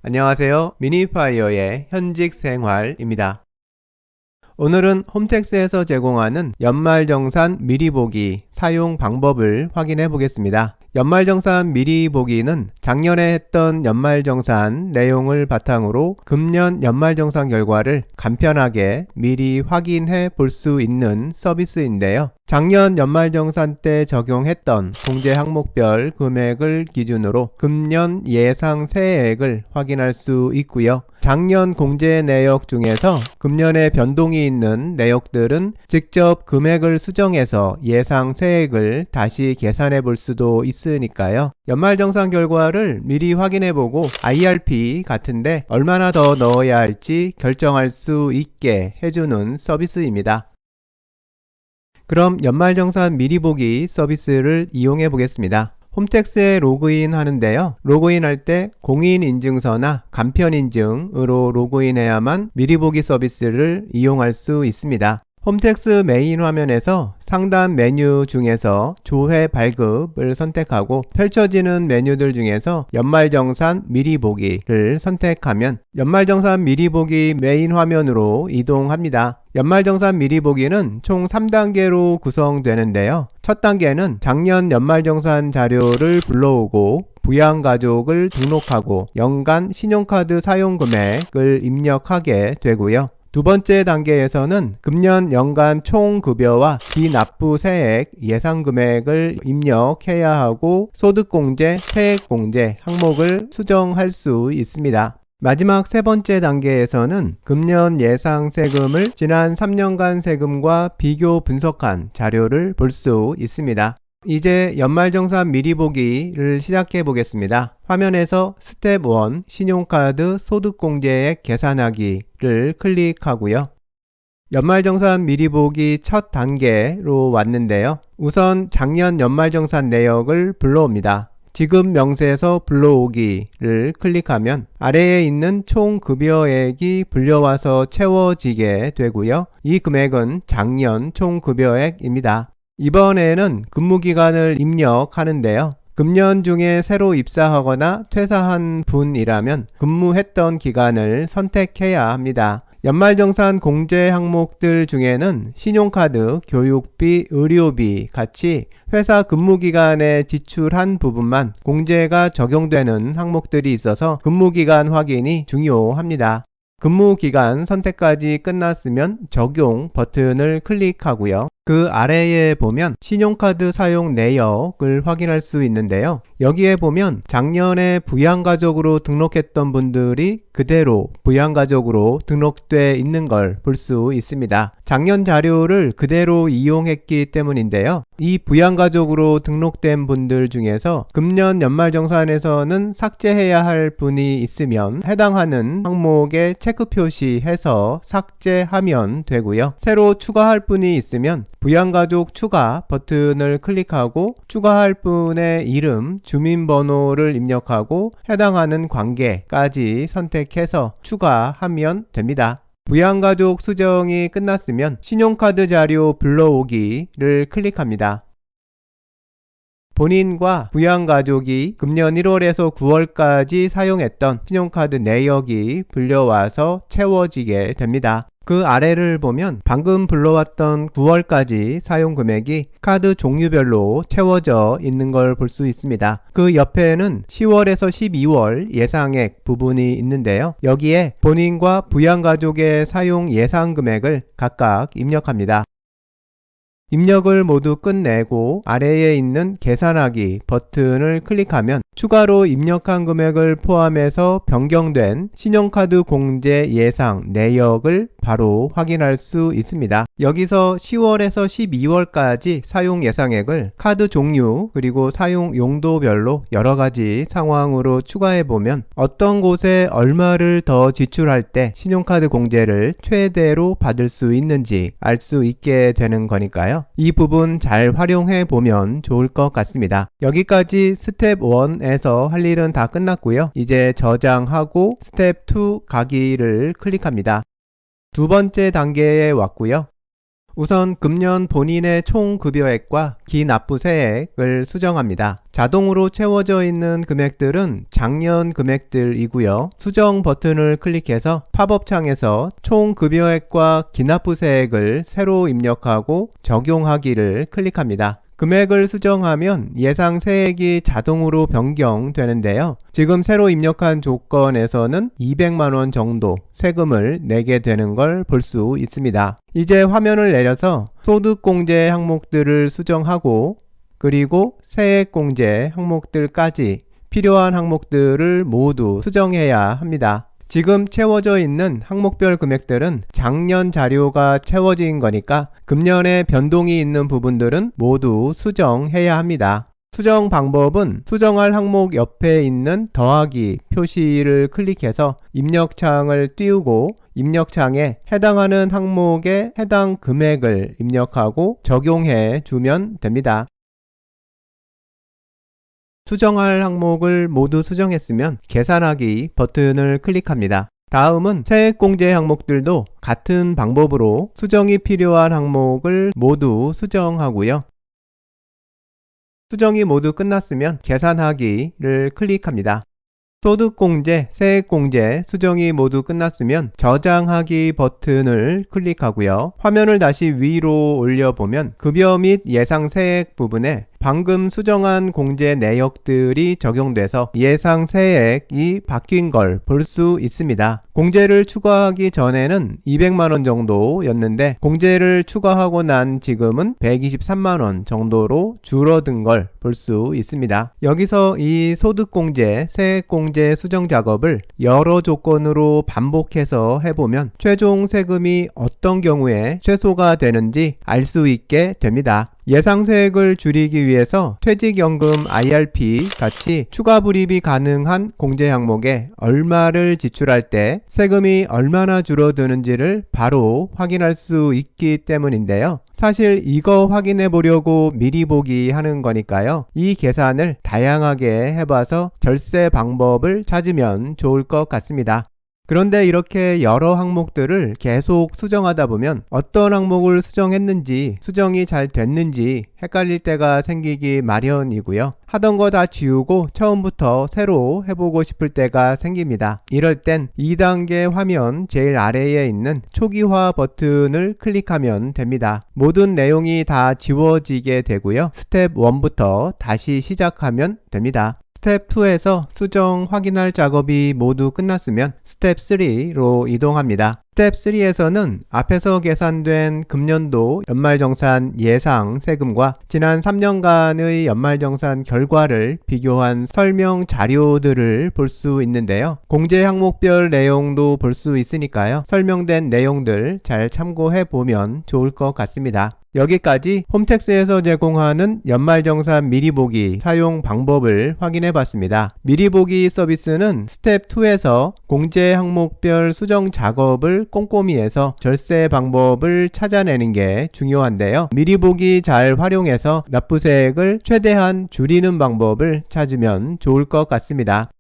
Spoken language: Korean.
안녕하세요. 미니파이어의 현직 생활입니다. 오늘은 홈택스에서 제공하는 연말정산 미리 보기 사용 방법을 확인해 보겠습니다. 연말정산 미리 보기는 작년에 했던 연말정산 내용을 바탕으로 금년 연말정산 결과를 간편하게 미리 확인해 볼 수 있는 서비스인데요. 작년 연말정산 때 적용했던 공제 항목별 금액을 기준으로 금년 예상 세액을 확인할 수 있고요. 작년 공제 내역 중에서 금년에 변동이 있는 내역들은 직접 금액을 수정해서 예상 세액을 다시 계산해 볼 수도 있으니까요. 연말정산 결과를 미리 확인해 보고 IRP 같은데 얼마나 더 넣어야 할지 결정할 수 있게 해주는 서비스입니다. 그럼 연말정산 미리 보기 서비스를 이용해 보겠습니다. 홈택스에 로그인 하는데요. 로그인 할 때 공인인증서나 간편인증으로 로그인해야만 미리 보기 서비스를 이용할 수 있습니다. 홈택스 메인 화면에서 상단 메뉴 중에서 조회 발급을 선택하고 펼쳐지는 메뉴들 중에서 연말정산 미리 보기를 선택하면 연말정산 미리 보기 메인 화면으로 이동합니다. 연말정산 미리 보기는 총 3단계로 구성되는데요. 첫 단계는 작년 연말정산 자료를 불러오고 부양가족을 등록하고 연간 신용카드 사용 금액을 입력하게 되고요. 두 번째 단계에서는 금년 연간 총급여와 기납부세액 예상금액을 입력해야 하고 소득공제, 세액공제 항목을 수정할 수 있습니다. 마지막 세 번째 단계에서는 금년 예상 세금을 지난 3년간 세금과 비교 분석한 자료를 볼 수 있습니다. 이제 연말정산 미리 보기를 시작해 보겠습니다. 화면에서 스텝 1 신용카드 소득공제액 계산하기를 클릭하고요. 연말정산 미리 보기 첫 단계로 왔는데요. 우선 작년 연말정산 내역을 불러옵니다. 지급 명세서 불러오기를 클릭하면 아래에 있는 총 급여액이 불려와서 채워지게 되고요. 이 금액은 작년 총 급여액입니다. 이번에는 근무기간을 입력하는데요. 금년 중에 새로 입사하거나 퇴사한 분이라면 근무했던 기간을 선택해야 합니다. 연말정산 공제 항목들 중에는 신용카드, 교육비, 의료비 같이 회사 근무기간에 지출한 부분만 공제가 적용되는 항목들이 있어서 근무기간 확인이 중요합니다. 근무기간 선택까지 끝났으면 적용 버튼을 클릭하고요. 그 아래에 보면 신용카드 사용 내역을 확인할 수 있는데요. 여기에 보면 작년에 부양가족으로 등록했던 분들이 그대로 부양가족으로 등록돼 있는 걸 볼 수 있습니다. 작년 자료를 그대로 이용했기 때문인데요. 이 부양가족으로 등록된 분들 중에서 금년 연말정산에서는 삭제해야 할 분이 있으면 해당하는 항목에 체크 표시해서 삭제하면 되고요. 새로 추가할 분이 있으면 부양가족 추가 버튼을 클릭하고 추가할 분의 이름, 주민번호를 입력하고 해당하는 관계까지 선택해서 추가하면 됩니다. 부양가족 수정이 끝났으면 신용카드 자료 불러오기를 클릭합니다. 본인과 부양가족이 금년 1월에서 9월까지 사용했던 신용카드 내역이 불려와서 채워지게 됩니다. 그 아래를 보면 방금 불러왔던 9월까지 사용 금액이 카드 종류별로 채워져 있는 걸 볼 수 있습니다. 그 옆에는 10월에서 12월 예상액 부분이 있는데요. 여기에 본인과 부양가족의 사용 예상 금액을 각각 입력합니다. 입력을 모두 끝내고 아래에 있는 계산하기 버튼을 클릭하면 추가로 입력한 금액을 포함해서 변경된 신용카드 공제 예상 내역을 바로 확인할 수 있습니다. 여기서 10월에서 12월까지 사용 예상액을 카드 종류 그리고 사용 용도별로 여러가지 상황으로 추가해보면 어떤 곳에 얼마를 더 지출할 때 신용카드 공제를 최대로 받을 수 있는지 알 수 있게 되는 거니까요. 이 부분 잘 활용해 보면 좋을 것 같습니다. 여기까지 스텝 1에서 할 일은 다 끝났고요. 이제 저장하고 스텝 2 가기를 클릭합니다. 두 번째 단계에 왔고요. 우선 금년 본인의 총 급여액과 기납부세액을 수정합니다. 자동으로 채워져 있는 금액들은 작년 금액들이고요. 수정 버튼을 클릭해서 팝업 창에서 총 급여액과 기납부세액을 새로 입력하고 적용하기를 클릭합니다. 금액을 수정하면 예상 세액이 자동으로 변경되는데요. 지금 새로 입력한 조건에서는 200만원 정도 세금을 내게 되는 걸 볼 수 있습니다. 이제 화면을 내려서 소득공제 항목들을 수정하고 그리고 세액공제 항목들까지 필요한 항목들을 모두 수정해야 합니다. 지금 채워져 있는 항목별 금액들은 작년 자료가 채워진 거니까 금년에 변동이 있는 부분들은 모두 수정해야 합니다. 수정 방법은 수정할 항목 옆에 있는 더하기 표시를 클릭해서 입력창을 띄우고 입력창에 해당하는 항목의 해당 금액을 입력하고 적용해 주면 됩니다. 수정할 항목을 모두 수정했으면 계산하기 버튼을 클릭합니다. 다음은 세액공제 항목들도 같은 방법으로 수정이 필요한 항목을 모두 수정하고요. 수정이 모두 끝났으면 계산하기를 클릭합니다. 소득공제, 세액공제, 수정이 모두 끝났으면 저장하기 버튼을 클릭하고요. 화면을 다시 위로 올려보면 급여 및 예상 세액 부분에 방금 수정한 공제 내역들이 적용돼서 예상 세액이 바뀐 걸 볼 수 있습니다. 공제를 추가하기 전에는 200만원 정도였는데 공제를 추가하고 난 지금은 123만원 정도로 줄어든 걸 볼 수 있습니다. 여기서 이 소득공제, 세액공제 수정 작업을 여러 조건으로 반복해서 해보면 최종 세금이 어떤 경우에 최소가 되는지 알 수 있게 됩니다. 예상 세액을 줄이기 위해서 퇴직연금 IRP 같이 추가 불입이 가능한 공제 항목에 얼마를 지출할 때 세금이 얼마나 줄어드는지를 바로 확인할 수 있기 때문인데요. 사실 이거 확인해 보려고 미리 보기 하는 거니까요. 이 계산을 다양하게 해봐서 절세 방법을 찾으면 좋을 것 같습니다. 그런데 이렇게 여러 항목들을 계속 수정하다 보면 어떤 항목을 수정했는지 수정이 잘 됐는지 헷갈릴 때가 생기기 마련이고요. 하던 거 다 지우고 처음부터 새로 해보고 싶을 때가 생깁니다. 이럴 땐 2단계 화면 제일 아래에 있는 초기화 버튼을 클릭하면 됩니다. 모든 내용이 다 지워지게 되고요. 스텝 1부터 다시 시작하면 됩니다. 스텝 2에서 수정 확인할 작업이 모두 끝났으면 스텝 3로 이동합니다. 스텝 3에서는 앞에서 계산된 금년도 연말정산 예상 세금과 지난 3년간의 연말정산 결과를 비교한 설명 자료들을 볼 수 있는데요. 공제 항목별 내용도 볼 수 있으니까요. 설명된 내용들 잘 참고해 보면 좋을 것 같습니다. 여기까지 홈택스에서 제공하는 연말정산 미리보기 사용 방법을 확인해 봤습니다. 미리보기 서비스는 스텝 2에서 공제 항목별 수정 작업을 꼼꼼히 해서 절세 방법을 찾아내는 게 중요한데요. 미리보기 잘 활용해서 납부세액을 최대한 줄이는 방법을 찾으면 좋을 것 같습니다.